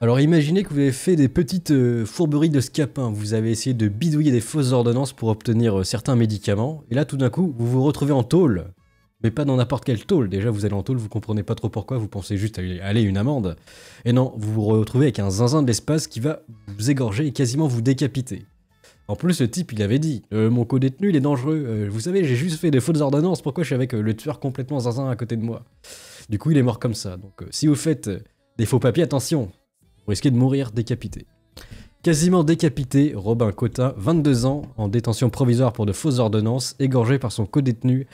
Alors imaginez que vous avez fait des petites fourberies de scapin, vous avez essayé de bidouiller des fausses ordonnances pour obtenir certains médicaments, et là tout d'un coup vous vous retrouvez en tôle. Mais pas dans n'importe quelle tôle, déjà vous allez en tôle, vous comprenez pas trop pourquoi, vous pensez juste à aller une amende. Et non, vous vous retrouvez avec un zinzin de l'espace qui va vous égorger et quasiment vous décapiter. En plus le type il avait dit, mon co-détenu il est dangereux, vous savez j'ai juste fait des fausses ordonnances, pourquoi je suis avec le tueur complètement zinzin à côté de moi? Du coup il est mort comme ça, donc si vous faites des faux papiers, attention, vous risquez de mourir décapité. Quasiment décapité, Robin Cotin, 22 ans, en détention provisoire pour de fausses ordonnances, égorgé par son codétenu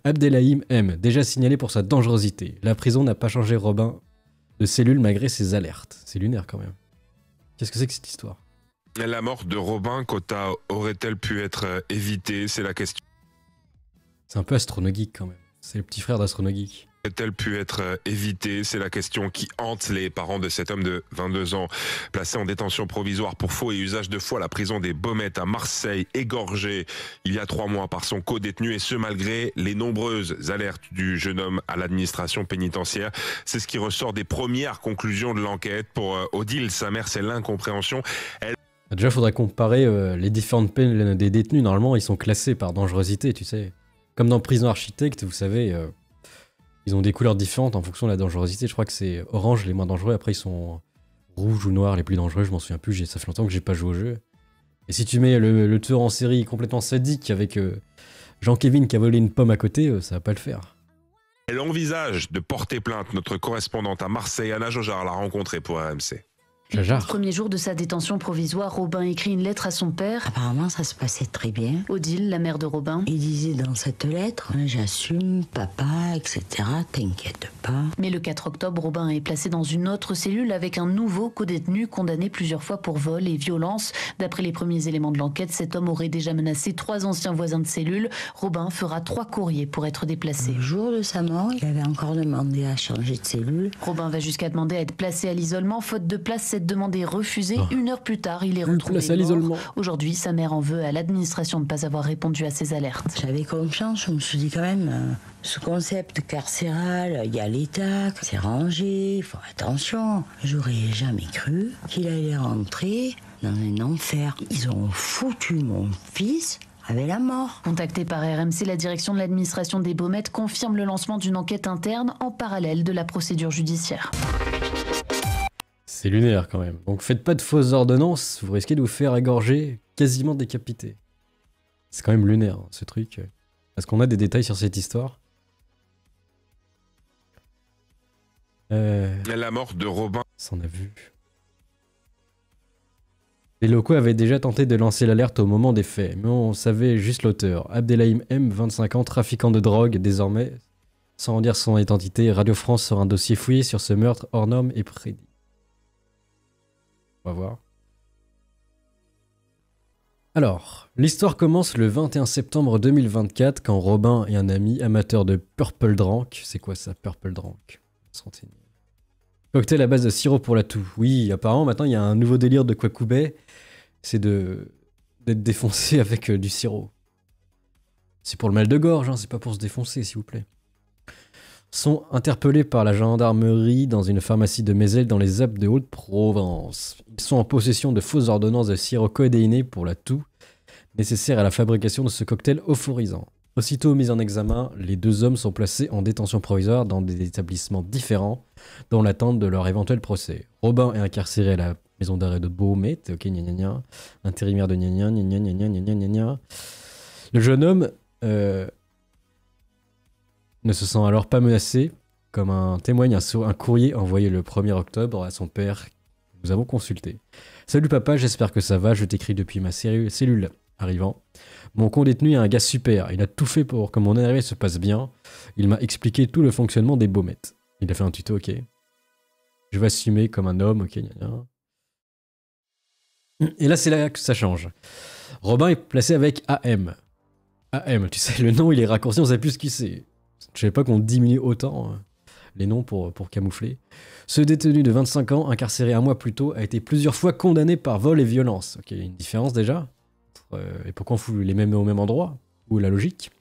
Abdelhaim M, déjà signalé pour sa dangerosité. La prison n'a pas changé Robin de cellule malgré ses alertes. C'est lunaire quand même. Qu'est-ce que c'est que cette histoire? La mort de Robin Cotin aurait-elle pu être évitée? C'est la question. C'est un peu Astronogeek quand même. C'est le petit frère d'Astronogeek. Aurait-elle pu être évitée? C'est la question qui hante les parents de cet homme de 22 ans, placé en détention provisoire pour faux et usage de faux à la prison des Baumettes à Marseille, égorgé il y a 3 mois par son co-détenu, et ce malgré les nombreuses alertes du jeune homme à l'administration pénitentiaire. C'est ce qui ressort des premières conclusions de l'enquête. Pour Odile, sa mère, c'est l'incompréhension. Déjà, il faudrait comparer les différentes peines des détenus. Normalement, ils sont classés par dangerosité, tu sais. Comme dans Prison Architecte, vous savez... ils ont des couleurs différentes en fonction de la dangerosité. Je crois que c'est orange les moins dangereux. Après, ils sont rouges ou noirs les plus dangereux. Je m'en souviens plus. Ça fait longtemps que j'ai pas joué au jeu. Et si tu mets le tueur en série complètement sadique avec Jean-Kévin qui a volé une pomme à côté, ça va pas le faire. Elle envisage de porter plainte. Notre correspondante à Marseille, Anna Jojar, l'a rencontrée pour RMC. Jajar. Premier jour de sa détention provisoire, Robin écrit une lettre à son père. Apparemment, ça se passait très bien. Odile, la mère de Robin. Il disait dans cette lettre, j'assume, papa, etc., t'inquiète pas. Mais le 4 octobre, Robin est placé dans une autre cellule avec un nouveau codétenu condamné plusieurs fois pour vol et violence. D'après les premiers éléments de l'enquête, cet homme aurait déjà menacé 3 anciens voisins de cellule. Robin fera 3 courriers pour être déplacé. Le jour de sa mort, il avait encore demandé à changer de cellule. Robin va jusqu'à demander à être placé à l'isolement. Faute de place, cette demande est refusée. 1 heure plus tard, il est retrouvé Placé à l'isolement. mort. Aujourd'hui, sa mère en veut à l'administration de ne pas avoir répondu à ses alertes. J'avais confiance, je me suis dit quand même, ce concept carcéral, il y a l'État, c'est rangé, il faut attention. J'aurais jamais cru qu'il allait rentrer dans un enfer. Ils ont foutu mon fils avec la mort. Contactée par RMC, la direction de l'administration des Baumettes confirme le lancement d'une enquête interne en parallèle de la procédure judiciaire. C'est lunaire quand même. Donc faites pas de fausses ordonnances, vous risquez de vous faire égorger, quasiment décapité. C'est quand même lunaire ce truc. Est-ce qu'on a des détails sur cette histoire? La mort de Robin. Ça en a vu. Les locaux avaient déjà tenté de lancer l'alerte au moment des faits, mais on savait juste l'auteur. Abdelhaim M, 25 ans, trafiquant de drogue, désormais, sans en dire son identité, Radio France sort un dossier fouillé sur ce meurtre hors norme et prédit. On va voir. Alors, l'histoire commence le 21 septembre 2024 quand Robin et un ami amateur de Purple Drank, c'est quoi ça, Purple Drank? Cocktail à base de sirop pour la toux. Oui, apparemment maintenant il y a un nouveau délire de Kwakubei, c'est d'être défoncé avec du sirop. C'est pour le mal de gorge, hein, c'est pas pour se défoncer s'il vous plaît. Sont interpellés par la gendarmerie dans une pharmacie de Mézel dans les Alpes de Haute-Provence. Ils sont en possession de fausses ordonnances de sirop coédéiné pour la toux, nécessaire à la fabrication de ce cocktail euphorisant. Aussitôt mis en examen, les 2 hommes sont placés en détention provisoire dans des établissements différents, dans l'attente de leur éventuel procès. Robin est incarcéré à la maison d'arrêt de Baumettes, ok, gna gna gna, intérimaire de gna gna gna gna gna gna gna gna gna. Le jeune homme ne se sent alors pas menacé, comme un témoigne un courrier envoyé le 1er octobre à son père que nous avons consulté. Salut papa, j'espère que ça va, je t'écris depuis ma cellule arrivant. Mon condétenu est un gars super, il a tout fait pour que mon arrivée se passe bien. Il m'a expliqué tout le fonctionnement des Baumettes. Il a fait un tuto, ok. Je vais assumer comme un homme, ok, gna gna. Et là c'est là que ça change. Robin est placé avec AM. AM, tu sais, le nom il est raccourci, on sait plus ce qu'il c'est. Je savais pas qu'on diminue autant les noms pour camoufler. Ce détenu de 25 ans, incarcéré 1 mois plus tôt, a été plusieurs fois condamné par vol et violence. Ok, il y a une différence déjà. Et pourquoi on fout les mêmes au même endroit? Où est la logique?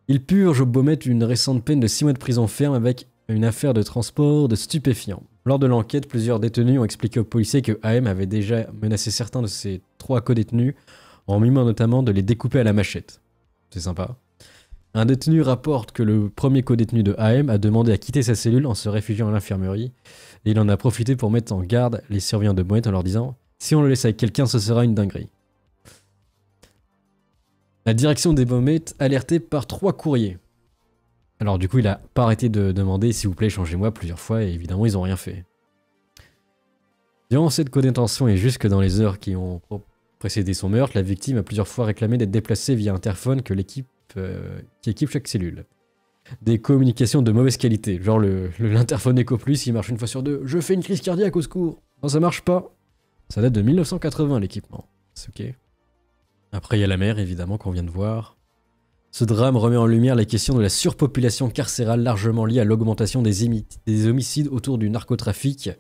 Il purge au Baumettes une récente peine de 6 mois de prison ferme avec une affaire de transport de stupéfiants. Lors de l'enquête, plusieurs détenus ont expliqué aux policiers que AM avait déjà menacé certains de ses 3 co-détenus en mimant notamment de les découper à la machette. C'est sympa. Un détenu rapporte que le premier co-détenu de AM a demandé à quitter sa cellule en se réfugiant à l'infirmerie et il en a profité pour mettre en garde les surveillants de Baumette en leur disant « Si on le laisse avec quelqu'un, ce sera une dinguerie ». La direction des Baumettes alertée par 3 courriers. Alors du coup, il a pas arrêté de demander « S'il vous plaît, changez-moi » plusieurs fois et évidemment, ils ont rien fait. Durant cette co-détention et jusque dans les heures qui ont précédé son meurtre, la victime a plusieurs fois réclamé d'être déplacée via interphone qui équipe chaque cellule. Des communications de mauvaise qualité, genre l'interphone Eco Plus, il marche une fois sur 2. Je fais une crise cardiaque, au secours. Non, ça marche pas. Ça date de 1980, l'équipement. C'est ok. Après, il y a la mer, évidemment, qu'on vient de voir. Ce drame remet en lumière la question de la surpopulation carcérale largement liée à l'augmentation des homicides autour du narcotrafic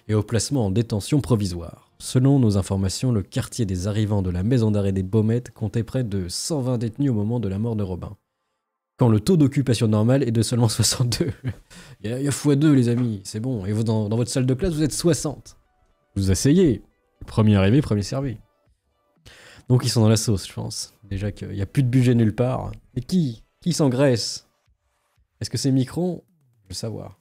et au placement en détention provisoire. Selon nos informations, le quartier des arrivants de la maison d'arrêt des Baumettes comptait près de 120 détenus au moment de la mort de Robin. Quand le taux d'occupation normal est de seulement 62. Il y a x2 les amis, c'est bon. Et vous, dans votre salle de classe, vous êtes 60. Vous asseyez. Premier arrivé, premier servi. Donc ils sont dans la sauce, je pense. Déjà qu'il n'y a plus de budget nulle part. Et qui s'engraisse? Est-ce que c'est Micron? Je veux savoir.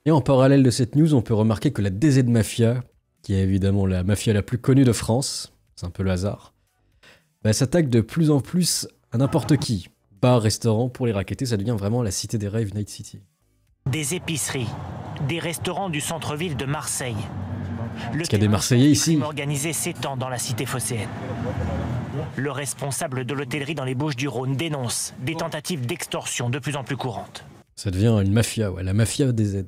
Et en parallèle de cette news, on peut remarquer que la DZ Mafia, qui est évidemment la mafia la plus connue de France, c'est un peu le hasard, s'attaque de plus en plus à n'importe qui. Bar, restaurant, pour les racketter, ça devient vraiment la cité des rêves Night City. Des épiceries, des restaurants du centre-ville de Marseille. Est-ce qu'il y a des Marseillais ici? Le crime organisé s'étend dans la cité phocéenne. Le responsable de l'hôtellerie dans les Bouches-du-Rhône dénonce des tentatives d'extorsion de plus en plus courantes. Ça devient une mafia, ouais, la mafia des Z.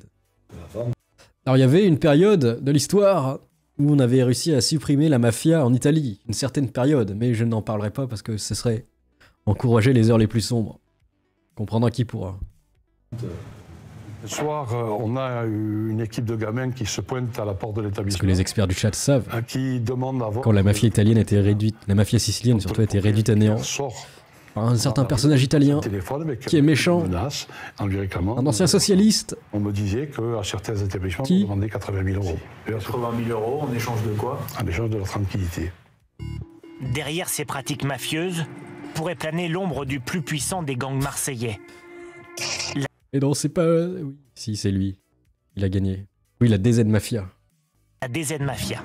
Alors il y avait une période de l'histoire où on avait réussi à supprimer la mafia en Italie, une certaine période, mais je n'en parlerai pas parce que ce serait encourager les heures les plus sombres. Comprendra qui pourra. Le soir, on a une équipe de gamins qui se pointe à la porte de l'établissement. Parce que les experts du chat savent, qui demandent à voir quand la mafia italienne a été réduite, la mafia sicilienne surtout a été réduite à néant, par un certain personnage italien qui est méchant, un ancien socialiste. On me disait qu'à certains établissements, on demandait 80 000 euros. 80 000 euros en échange de quoi? En échange de leur tranquillité. Derrière ces pratiques mafieuses pourrait planer l'ombre du plus puissant des gangs marseillais. Et non, c'est pas... Oui, si, c'est lui. Il a gagné. Oui, la DZ Mafia. La DZ Mafia.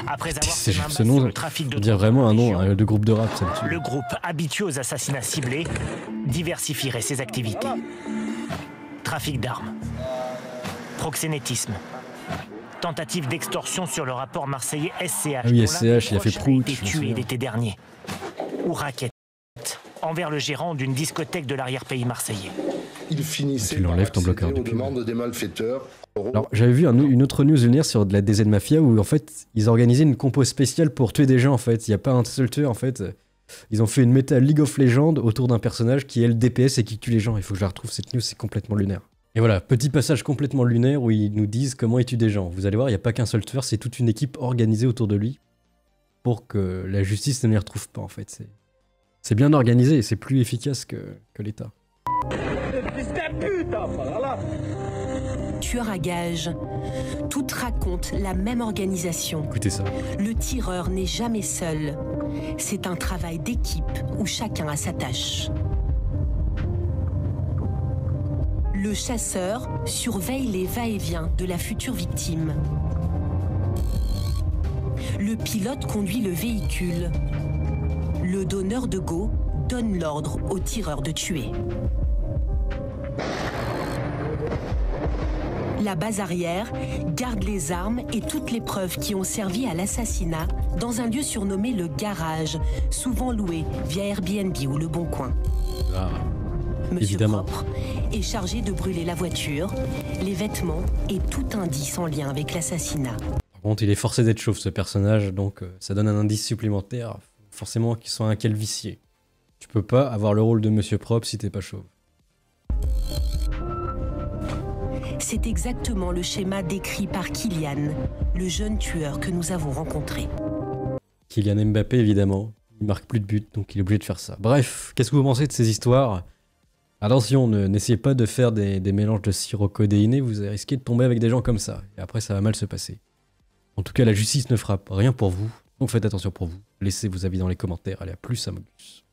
Après avoir C'est fait ce nom, le trafic de on dirait vraiment un nom de groupe de rap, ça me tue. Le groupe, habitué aux assassinats ciblés, diversifierait ses activités. Trafic d'armes, proxénétisme, tentative d'extorsion sur le rapport marseillais SCH. Ah oui, SCH, il a fait prout. Il a été tué l'été dernier. Ou raquette envers le gérant d'une discothèque de l'arrière-pays marseillais. Il finissait par accéder aux demandes des malfaiteurs. Alors, j'avais vu une autre news venir sur de la DZ Mafia où en fait ils organisaient une compo spéciale pour tuer des gens en fait. Il n'y a pas un seul tueur en fait. Ils ont fait une méta League of Legends autour d'un personnage qui est le DPS et qui tue les gens. Il faut que je la retrouve cette news, c'est complètement lunaire. Et voilà, petit passage complètement lunaire où ils nous disent comment ils tuent des gens. Vous allez voir, il n'y a pas qu'un seul tueur, c'est toute une équipe organisée autour de lui pour que la justice ne les retrouve pas en fait. C'est bien organisé, c'est plus efficace que l'État. Tueur à gages. Toutes racontent la même organisation. Écoutez ça. Le tireur n'est jamais seul. C'est un travail d'équipe où chacun a sa tâche. Le chasseur surveille les va-et-vient de la future victime. Le pilote conduit le véhicule. Le donneur de go donne l'ordre au tireur de tuer. La base arrière garde les armes et toutes les preuves qui ont servi à l'assassinat dans un lieu surnommé le garage, souvent loué via Airbnb ou Le Bon Coin. Ah, Monsieur évidemment. Propre est chargé de brûler la voiture, les vêtements et tout indice en lien avec l'assassinat. Par contre, il est forcé d'être chauve ce personnage, donc ça donne un indice supplémentaire. Forcément qu'il soit un calvicier. Tu peux pas avoir le rôle de Monsieur Propre si t'es pas chauve. C'est exactement le schéma décrit par Kylian, le jeune tueur que nous avons rencontré. Kylian Mbappé, évidemment. Il marque plus de buts, donc il est obligé de faire ça. Bref, qu'est-ce que vous pensez de ces histoires? Attention, n'essayez pas de faire des mélanges de sirop codéiné, vous risquez de tomber avec des gens comme ça. Et après, ça va mal se passer. En tout cas, la justice ne fera rien pour vous, donc faites attention pour vous. Laissez vos avis dans les commentaires. Allez, à plus, Amogus.